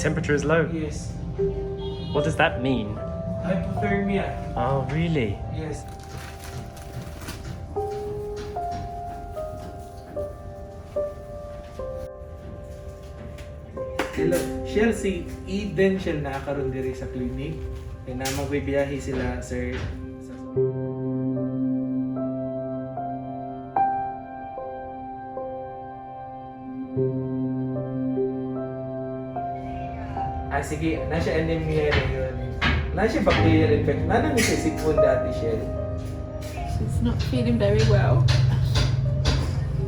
temperature is low. Yes. What does that mean? Hypothermia. Oh, really? Yes. Hello. Shell, si Eden siya nakakaroon diri sa clinic. Kaya na magbibiyahe sila, sir. Sige, nasa anemia na yun. Nasa bacterial infection. Nana ni siya sipon dati, Shell? She's not feeling very well.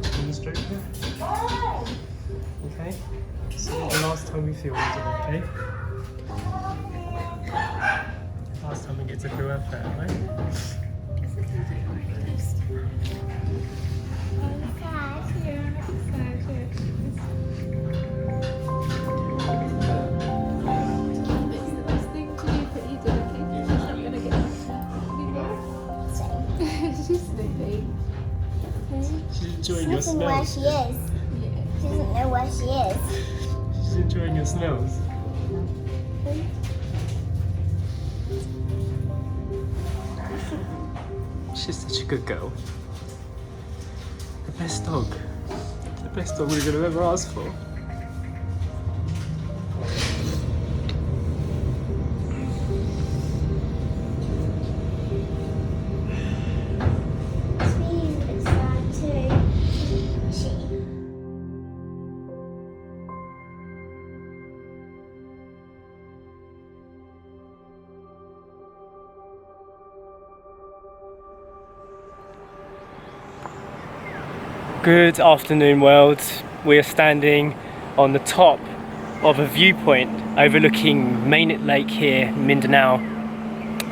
Can you stroke her? Okay. So the last time we feel it, okay? Last time we get to feel her fair, right? Enjoying your Listen where smells. she is. She doesn't know where she is. She's enjoying your smells. She's such a good girl. The best dog. The best dog we could have ever asked for. Squeeze a bit sad too. She. Good afternoon, world. We are standing on the top of a viewpoint overlooking Mainit Lake here in Mindanao,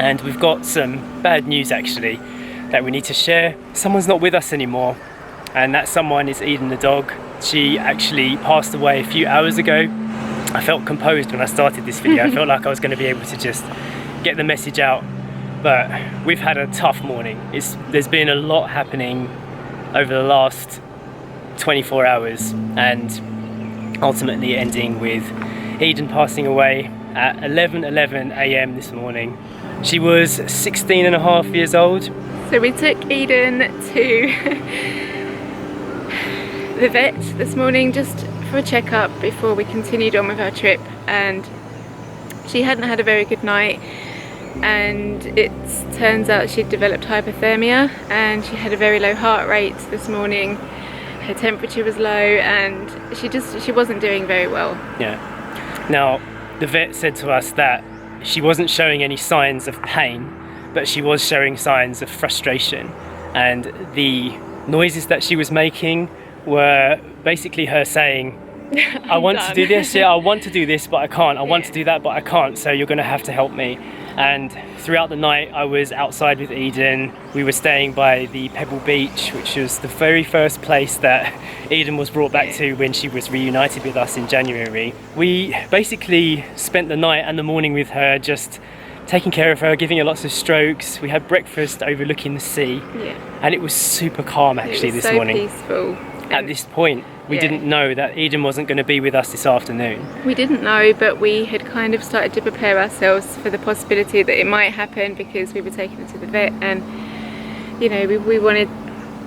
and we've got some bad news actually that we need to share. Someone's not with us anymore, and that someone is Eden the dog. She actually passed away a few hours ago. I felt composed when I started this video. I felt like I was going to be able to just get the message out, but we've had a tough morning. There's been a lot happening over the last 24 hours, and ultimately ending with Eden passing away at 11:11 a.m. this morning. She was 16 and a half years old. So we took Eden to the vet this morning just for a checkup before we continued on with our trip, and she hadn't had a very good night, and it turns out she'd developed hypothermia and she had a very low heart rate this morning. Her temperature was low and she wasn't doing very well. Yeah. Now, the vet said to us that she wasn't showing any signs of pain, but she was showing signs of frustration, and the noises that she was making were basically her saying, I want to do this, yeah, I want to do this, but I can't. I want to do that, but I can't, so you're going to have to help me. And throughout the night, I was outside with Eden. We were staying by the Pebble Beach, which was the very first place that Eden was brought back to when she was reunited with us in January. We basically spent the night and the morning with her, just taking care of her, giving her lots of strokes. We had breakfast overlooking the sea, and it was super calm actually this morning. It was so peaceful. At this point, we didn't know that Eden wasn't going to be with us this afternoon. We didn't know, but we had kind of started to prepare ourselves for the possibility that it might happen, because we were taking her to the vet, and you know, we wanted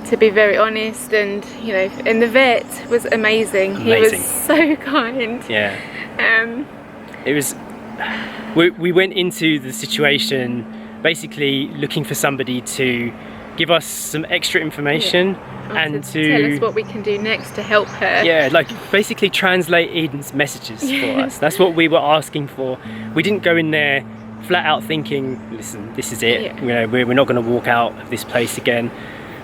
to be very honest, and you know, and the vet was amazing. He was so kind. Yeah. It was. We went into the situation basically looking for somebody to give us some extra information and to tell us what we can do next to help her. Yeah, like basically translate Eden's messages for us. That's what we were asking for. We didn't go in there flat out thinking, listen, this is it. You know, we're not going to walk out of this place again.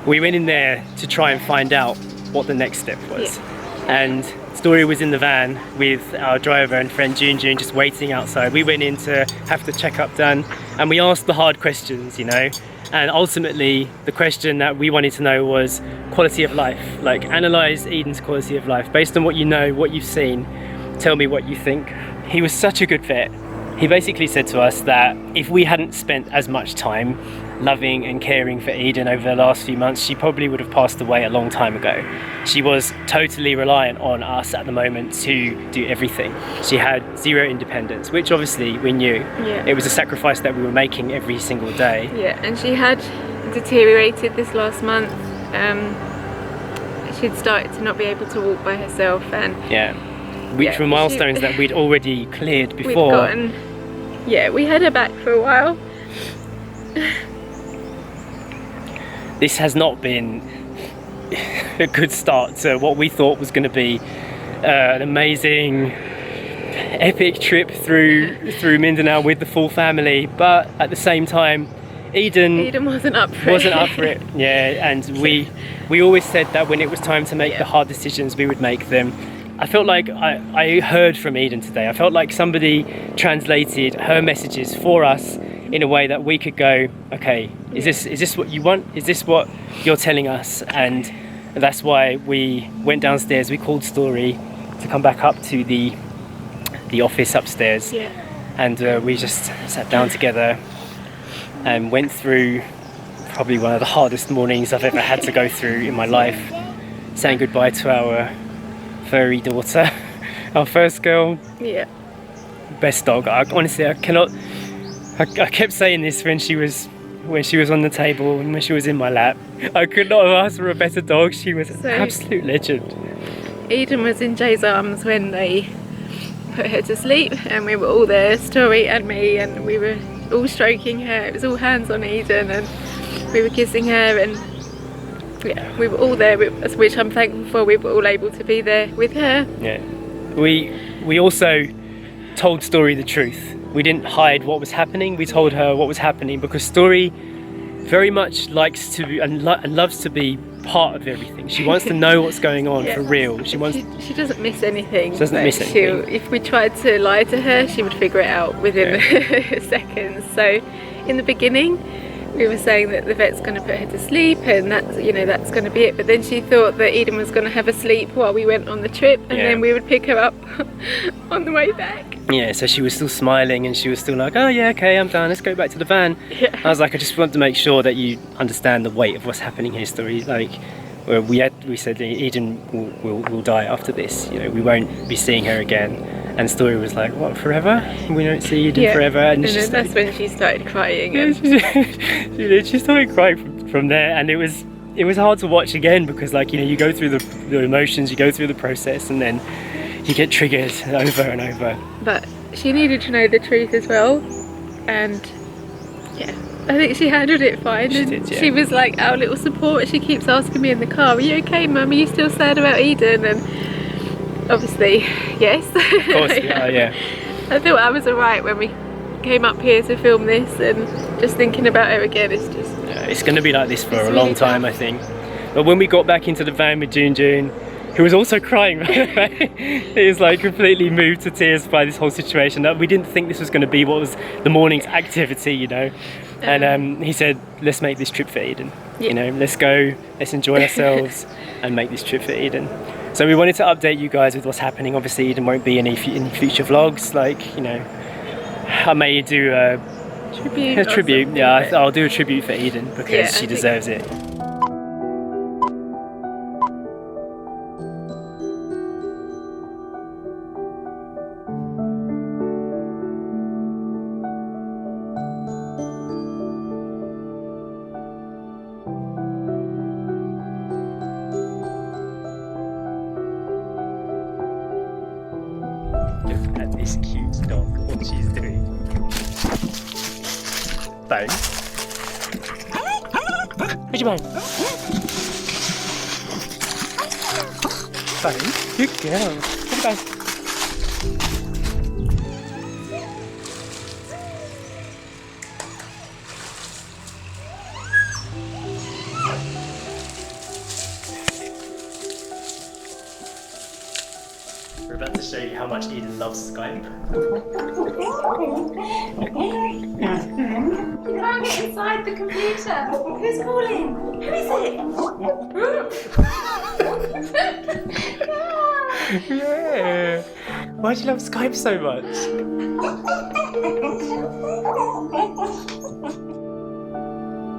We went in there to try and find out what the next step was. And Story was in the van with our driver and friend June just waiting outside. We went in to have the checkup done, and we asked the hard questions, you know. And ultimately, the question that we wanted to know was quality of life. Like, analyze Eden's quality of life based on what you know, what you've seen. Tell me what you think. He was such a good vet. He basically said to us that if we hadn't spent as much time loving and caring for Eden over the last few months, she probably would have passed away a long time ago. She was totally reliant on us at the moment to do everything. She had zero independence, which obviously we knew. Yeah. It was a sacrifice that we were making every single day. Yeah, and she had deteriorated this last month. She'd started to not be able to walk by herself, and which were milestones that we'd already cleared before. We had her back for a while. This has not been a good start to what we thought was going to be an amazing, epic trip through Mindanao with the full family, but at the same time, Eden wasn't up for it. Yeah, and we always said that when it was time to make the hard decisions, we would make them. I felt like I heard from Eden today. I felt like somebody translated her messages for us in a way that we could go, okay, is this what you want? Is this what you're telling us? And that's why we went downstairs. We called Story to come back up to the office upstairs, and we just sat down together and went through probably one of the hardest mornings I've ever had to go through in my life, saying goodbye to our furry daughter, our first girl. Best dog. Honestly, I kept saying this when she was on the table and when she was in my lap. I could not have asked for a better dog. She was an absolute legend. Eden was in Jay's arms when they put her to sleep, and we were all there, Story and me, and we were all stroking her. It was all hands on Eden, and we were kissing her, and we were all there, which I'm thankful for. We were all able to be there with her. We also told Story the truth. We didn't hide what was happening. We told her what was happening because Story very much likes to and loves to be part of everything. She wants to know what's going on for real. She doesn't miss anything. She doesn't miss anything. If we tried to lie to her, she would figure it out within seconds. So in the beginning, we were saying that the vet's going to put her to sleep, and that's going to be it. But then she thought that Eden was going to have a sleep while we went on the trip, and then we would pick her up on the way back. Yeah, so she was still smiling, and she was still like, oh yeah, okay, I'm done, let's go back to the van. I was like, I just want to make sure that you understand the weight of what's happening here, Story. Like, we said Eden will die after this. We won't be seeing her again. And Story was like, what, forever? We don't see Eden forever? And then that's when she started crying. She started crying from there, and it was hard to watch again because, like, you go through the emotions, you go through the process, and then you get triggered over and over. But she needed to know the truth as well, and I think she handled it fine. She was like our little support. She keeps asking me in the car, are you okay, Mum? Are you still sad about Eden? And obviously, yes. Of course, yeah. I thought I was alright when we came up here to film this, and just thinking about her again, it's just... it's going to be like this for a long time, I think. But when we got back into the van with June, who was also crying, by the way, he was like completely moved to tears by this whole situation. That we didn't think this was going to be what was the morning's activity, And he said, let's make this trip for Eden. Let's go, let's enjoy ourselves and make this trip for Eden. So we wanted to update you guys with what's happening. Obviously, Eden won't be in any future vlogs. Like, I may do a tribute. Yeah, I'll do a tribute for Eden because she deserves it. Look at this cute dog, what she's doing. Bone. Where's your bone? Bone, good girl. Where's your bone? We're about to show you how much Eden loves Skype. You can't get inside the computer. Who's calling? Who is it? Yeah. Why do you love Skype so much? 。 . 。 . 。 . 。 . 。 . 。 . 。 . 。 . 。 . 。 . 。 . 。 . 。 . 。 . 。 . 。 . 。 . 。 . 。 . 。 . 。 . 。 . 。 . 。 . 。 . 。 . 「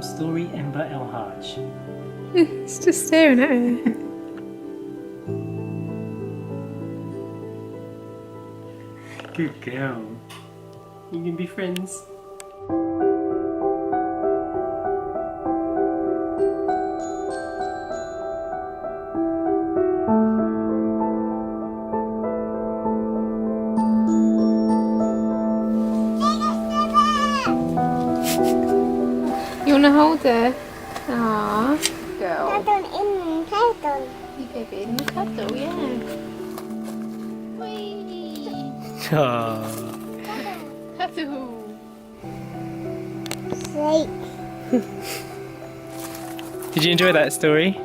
from Story Ember El Haj. It's just staring at her. Good girl. You can be friends. You wanna hold her? Aww, girl. You gave it in the cuddle, yeah. Whee! Aww. Cuddle. Did you enjoy that story?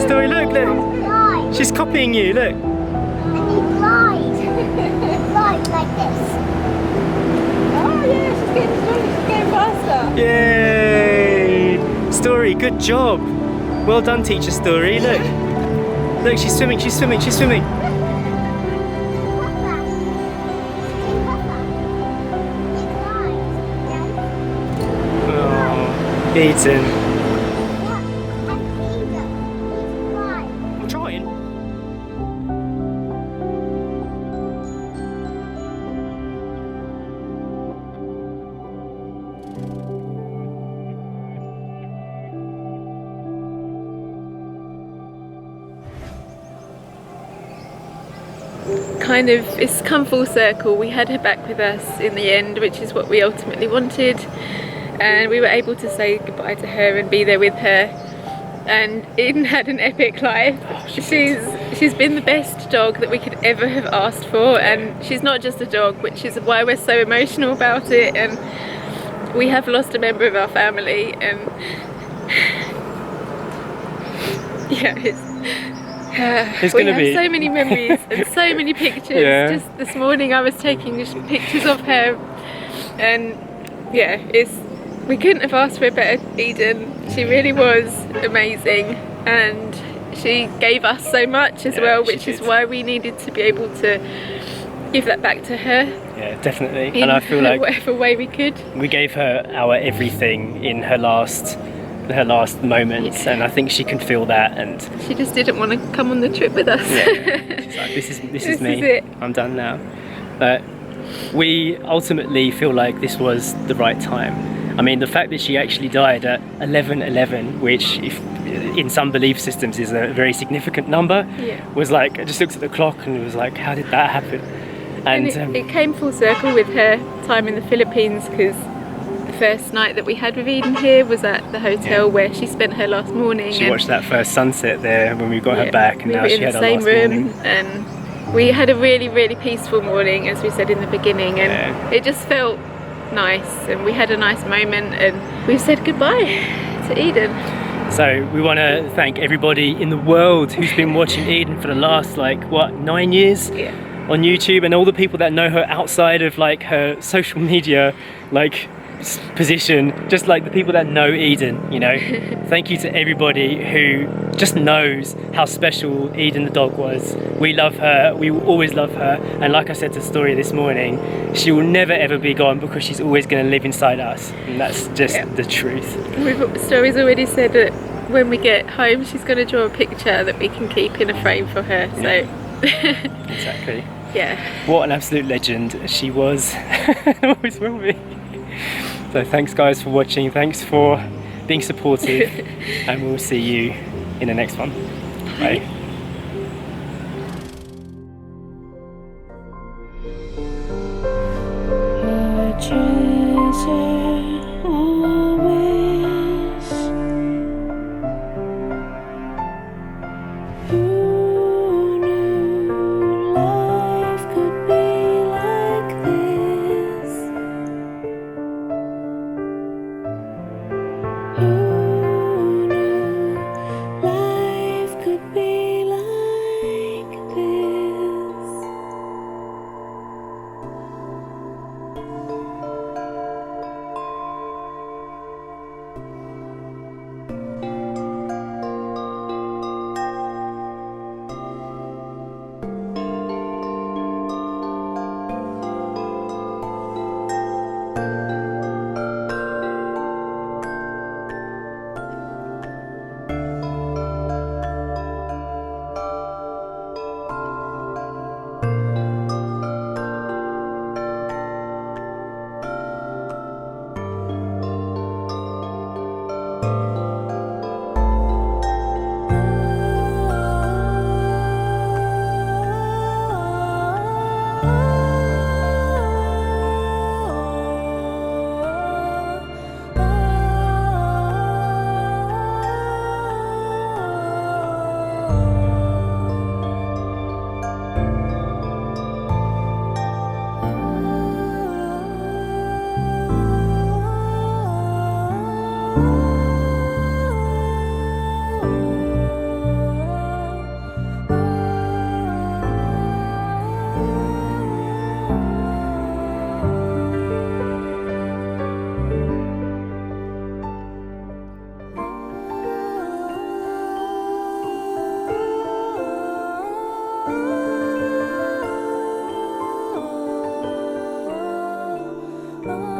Story, look. She's copying you, look. Glide like this. Oh yeah, she's getting stronger, she's getting faster. Yay! Story, good job. Well done, teacher Story. Look. Look, she's swimming. Oh, Eden. I'm trying. Kind of, it's come full circle. We had her back with us in the end, which is what we ultimately wanted, and we were able to say goodbye to her and be there with her. And Eden had an epic life. She's been the best dog that we could ever have asked for, and she's not just a dog, which is why we're so emotional about it. And we have lost a member of our family, and yeah, It's we gonna have be so many memories and so many pictures. Yeah. Just this morning I was taking pictures of her, and yeah, we couldn't have asked for a better Eden. She really was amazing, and she gave us so much as well, which is why we needed to be able to give that back to her. Yeah, definitely. In And I feel like whatever way we could. we gave her our everything in her last moments, and I think she can feel that. And She just didn't want to come on the trip with us. yeah, she's like, this is This me. is it. I'm done now. But we ultimately feel like this was the right time. I mean, the fact that she actually died at 11:11, which in some belief systems is a very significant number, Yeah. was like, I just looked at the clock and it was like, how did that happen? And it came full circle with her time in the Philippines, because the first night that we had with Eden here was at the hotel where she spent her last morning. she and watched that first sunset there when we got her yeah, back, and we now were she in had the her same last room, morning. and we had a really, really peaceful morning, as we said in the beginning, and Yeah. it just felt nice, and we had a nice moment, and we said goodbye to Eden. So we want to thank everybody in the world who's been watching Eden for the last 9 years Yeah. on YouTube, and all the people that know her outside of her social media position, just like the people that know Eden, you know. Thank you to everybody who just knows how special Eden the dog was. We love her, we will always love her, and like I said to Story this morning, she will never ever be gone because she's always going to live inside us, and that's just the truth. Story's already said that when we get home she's going to draw a picture that we can keep in a frame for her, so Exactly. yeah. What an absolute legend she was and always will be. So thanks guys for watching, thanks for being supportive, and we'll see you in the next one. Bye. Oh